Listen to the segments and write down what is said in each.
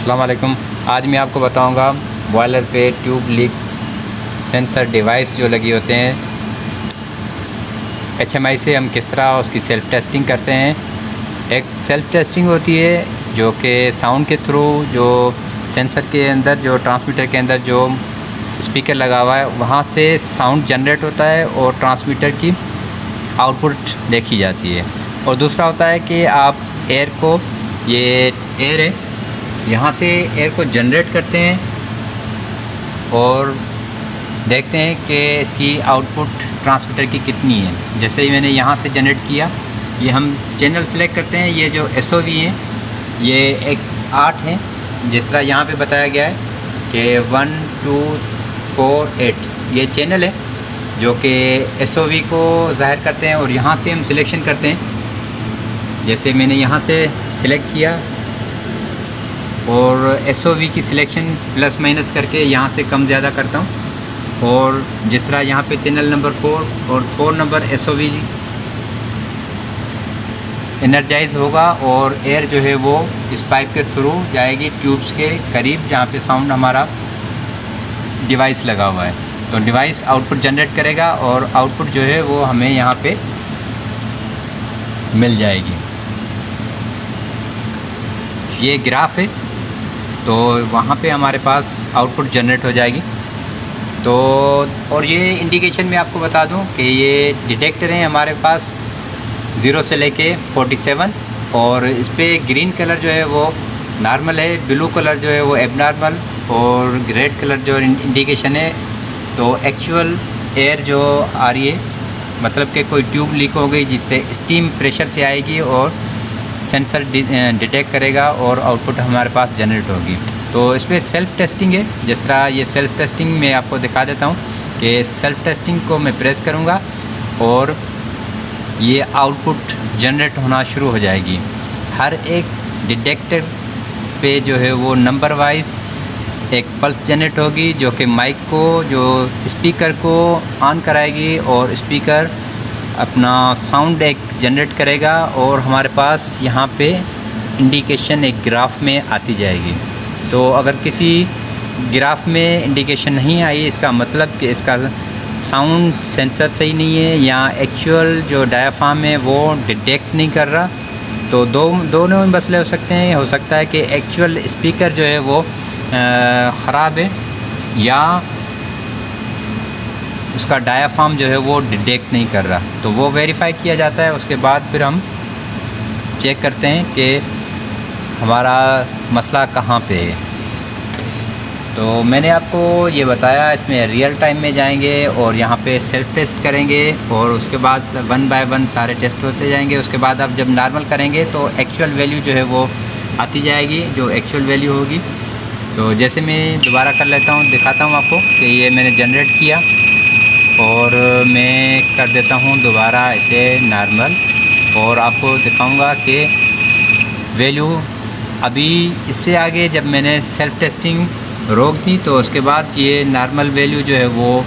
अस्सलाम वालेकुम। आज मैं आपको बताऊंगा बॉयलर पे ट्यूब लीक सेंसर डिवाइस जो लगी होते हैं HMI से हम किस तरह उसकी सेल्फ़ टेस्टिंग करते हैं। एक सेल्फ़ टेस्टिंग होती है जो कि साउंड के थ्रू जो सेंसर के अंदर जो ट्रांसमीटर के अंदर जो स्पीकर लगा हुआ है वहाँ से साउंड जनरेट होता है और ट्रांसमीटर की आउटपुट देखी जाती है। और दूसरा होता है कि आप एयर को, ये एयर है, यहाँ से एयर को जनरेट करते हैं और देखते हैं कि इसकी आउटपुट ट्रांसमीटर की कितनी है। जैसे ही मैंने यहाँ से जनरेट किया, ये हम चैनल सेलेक्ट करते हैं। ये जो SOV है ये X8 है, जिस तरह यहाँ पे बताया गया है कि 1 2 4 8 ये चैनल है जो कि SOV को ज़ाहिर करते हैं। और यहाँ से हम सिलेक्शन करते हैं। जैसे मैंने यहाँ से सिलेक्ट किया और SOV की सिलेक्शन प्लस माइनस करके यहाँ से कम ज़्यादा करता हूँ। और जिस तरह यहाँ पे चैनल नंबर 4 और 4 नंबर SOV एनर्जाइज होगा और एयर जो है वो इस पाइप के थ्रू जाएगी ट्यूब्स के करीब जहाँ पे साउंड हमारा डिवाइस लगा हुआ है। तो डिवाइस आउटपुट जनरेट करेगा और आउटपुट जो है वो हमें यहाँ पे मिल जाएगी। ये ग्राफ है, तो वहाँ पे हमारे पास आउटपुट जनरेट हो जाएगी। तो और ये इंडिकेशन मैं आपको बता दूं कि ये डिटेक्टर हैं हमारे पास 0 से लेके 47। और इस पर ग्रीन कलर जो है वो नॉर्मल है, ब्लू कलर जो है वो एबनॉर्मल और रेड कलर जो इंडिकेशन है। तो एक्चुअल एयर जो आ रही है, मतलब कि कोई ट्यूब लीक हो गई जिससे स्टीम प्रेशर से आएगी और सेंसर डिटेक्ट करेगा और आउटपुट हमारे पास जनरेट होगी। तो इस पर सेल्फ़ टेस्टिंग है। जिस तरह ये सेल्फ़ टेस्टिंग मैं आपको दिखा देता हूँ कि सेल्फ़ टेस्टिंग को मैं प्रेस करूँगा और ये आउटपुट जनरेट होना शुरू हो जाएगी। हर एक डिटेक्टर पे जो है वो नंबर वाइज एक पल्स जनरेट होगी जो कि माइक को, जो स्पीकर को ऑन कराएगी और स्पीकर अपना साउंड एक जनरेट करेगा और हमारे पास यहाँ पे इंडिकेशन एक ग्राफ में आती जाएगी। तो अगर किसी ग्राफ में इंडिकेशन नहीं आई, इसका मतलब कि इसका साउंड सेंसर सही नहीं है या एक्चुअल जो डायाफ्राम है वो डिटेक्ट नहीं कर रहा। तो दोनों मसले हो सकते हैं। हो सकता है कि एक्चुअल स्पीकर जो है वो ख़राब है या उसका डायाफ्राम जो है वो डिटेक्ट नहीं कर रहा। तो वो वेरीफाई किया जाता है। उसके बाद फिर हम चेक करते हैं कि हमारा मसला कहाँ पे है। तो मैंने आपको ये बताया, इसमें रियल टाइम में जाएंगे और यहाँ पे सेल्फ टेस्ट करेंगे और उसके बाद 1 बाय 1 सारे टेस्ट होते जाएंगे। उसके बाद आप जब नॉर्मल करेंगे तो एक्चुअल वैल्यू जो है वो आती जाएगी, जो एक्चुअल वैल्यू होगी। तो जैसे मैं दोबारा कर लेता हूँ, दिखाता हूँ आपको कि ये मैंने जनरेट किया और मैं कर देता हूँ दोबारा इसे नॉर्मल और आपको दिखाऊंगा कि वैल्यू अभी इससे आगे जब मैंने सेल्फ़ टेस्टिंग रोक दी तो उसके बाद ये नॉर्मल वैल्यू जो है वो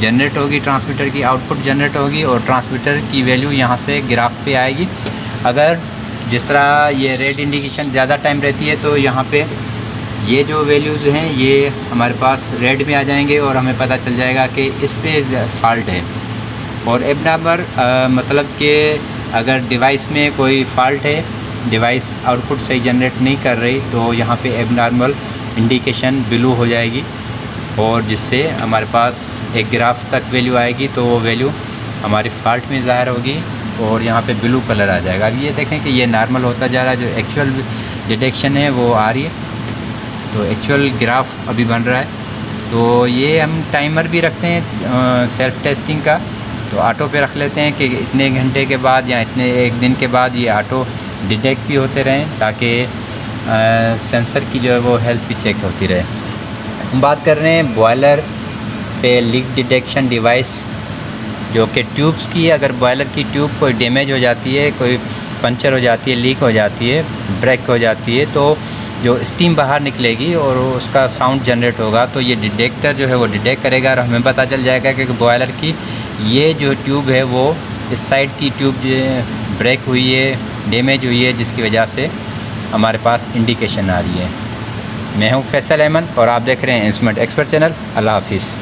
जनरेट होगी, ट्रांसमीटर की आउटपुट जनरेट होगी और ट्रांसमीटर की वैल्यू यहाँ से ग्राफ पे आएगी। अगर जिस तरह ये रेड इंडिकेशन ज़्यादा टाइम रहती है तो यहाँ पे ये जो वैल्यूज़ हैं ये हमारे पास रेड में आ जाएंगे और हमें पता चल जाएगा कि इस पे फॉल्ट है। और एबनॉर्मल मतलब कि अगर डिवाइस में कोई फॉल्ट है, डिवाइस आउटपुट सही जनरेट नहीं कर रही, तो यहाँ पे एबनॉर्मल इंडिकेशन ब्लू हो जाएगी और जिससे हमारे पास एक ग्राफ तक वैल्यू आएगी। तो वो वैल्यू हमारी फॉल्ट में ज़ाहिर होगी और यहाँ पे ब्लू कलर आ जाएगा। अब ये देखें कि ये नॉर्मल होता जा रहा है, जो एक्चुअल डिटेक्शन है वो आ रही है। तो एक्चुअल ग्राफ अभी बन रहा है। तो ये हम टाइमर भी रखते हैं सेल्फ़ टेस्टिंग का, तो ऑटो पे रख लेते हैं कि इतने घंटे के बाद या इतने एक दिन के बाद ये ऑटो डिटेक्ट भी होते रहें ताकि सेंसर की जो है वो हेल्थ भी चेक होती रहे। हम बात कर रहे हैं बॉयलर पे लीक डिटेक्शन डिवाइस जो कि ट्यूब्स की। अगर बॉयलर की ट्यूब कोई डैमेज हो जाती है, कोई पंचर हो जाती है, लीक हो जाती है, ब्रेक हो जाती है, तो जो स्टीम बाहर निकलेगी और उसका साउंड जनरेट होगा। तो ये डिटेक्टर जो है वो डिटेक्ट करेगा और हमें पता चल जाएगा कि बॉयलर की ये जो ट्यूब है वो इस साइड की ट्यूब ब्रेक हुई है, डैमेज हुई है, जिसकी वजह से हमारे पास इंडिकेशन आ रही है। मैं हूँ फैसल अहमद और आप देख रहे हैं इंस्ट्रूमेंट एक्सपर्ट चैनल। अल्लाह हाफिज़।